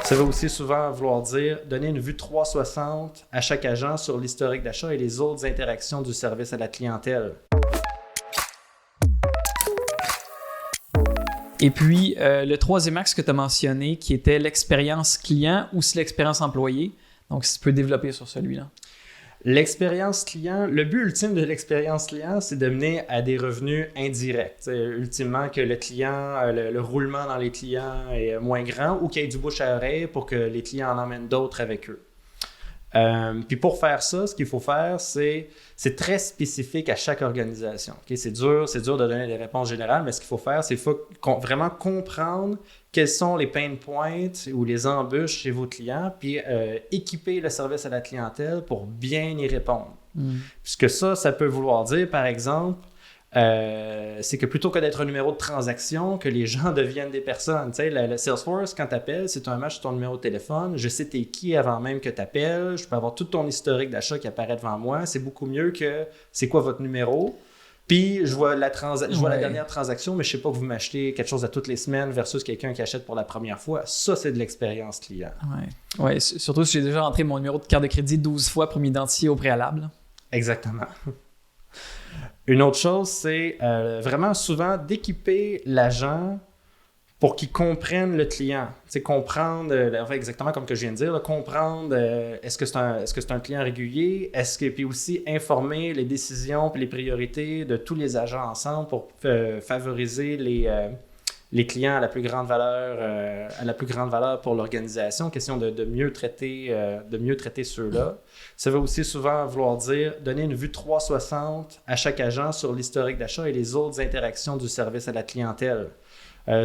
Ça va aussi souvent vouloir dire donner une vue 360 à chaque agent sur l'historique d'achat et les autres interactions du service à la clientèle. Et puis, le troisième axe que tu as mentionné, qui était l'expérience client ou si l'expérience employé. Donc, si tu peux développer sur celui-là. L'expérience client, le but ultime de l'expérience client, c'est de mener à des revenus indirects. Ultimement, que le client, le roulement dans les clients est moins grand ou qu'il y ait du bouche à oreille pour que les clients en emmènent d'autres avec eux. Puis pour faire ça, ce qu'il faut faire, c'est très spécifique à chaque organisation. Okay? C'est dur de donner des réponses générales, mais ce qu'il faut faire, c'est vraiment comprendre quels sont les pain points ou les embûches chez vos clients, puis équiper le service à la clientèle pour bien y répondre. Puisque ça peut vouloir dire, par exemple, c'est que plutôt que d'être un numéro de transaction, que les gens deviennent des personnes. Tu sais, le Salesforce, quand tu appelles, c'est un match sur ton numéro de téléphone. Je sais t'es qui avant même que tu appelles. Je peux avoir tout ton historique d'achat qui apparaît devant moi. C'est beaucoup mieux que c'est quoi votre numéro. Puis, je vois la dernière transaction, mais je ne sais pas que vous m'achetez quelque chose à toutes les semaines versus quelqu'un qui achète pour la première fois. Ça, c'est de l'expérience client. Ouais, surtout si j'ai déjà rentré mon numéro de carte de crédit 12 fois pour m'identifier au préalable. Exactement. Une autre chose, c'est vraiment souvent d'équiper l'agent pour qu'il comprenne le client. C'est comprendre, exactement comme que je viens de dire, comprendre est-ce que c'est un client régulier, puis aussi informer les décisions et les priorités de tous les agents ensemble pour favoriser les clients à la plus grande valeur pour l'organisation. Question de mieux traiter ceux-là. Ça va aussi souvent vouloir dire donner une vue 360 à chaque agent sur l'historique d'achat et les autres interactions du service à la clientèle.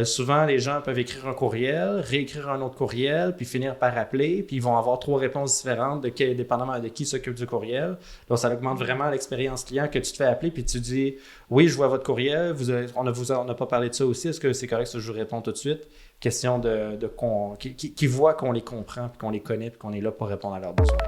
Souvent, les gens peuvent écrire un courriel, réécrire un autre courriel, puis finir par appeler, puis ils vont avoir 3 réponses différentes dépendamment de qui s'occupe du courriel. Donc, ça augmente vraiment l'expérience client que tu te fais appeler, puis tu dis « Oui, je vois votre courriel, on n'a pas parlé de ça aussi, est-ce que c'est correct si je vous réponds tout de suite? » Question qui voit qu'on les comprend, puis qu'on les connaît, puis qu'on est là pour répondre à leurs besoins.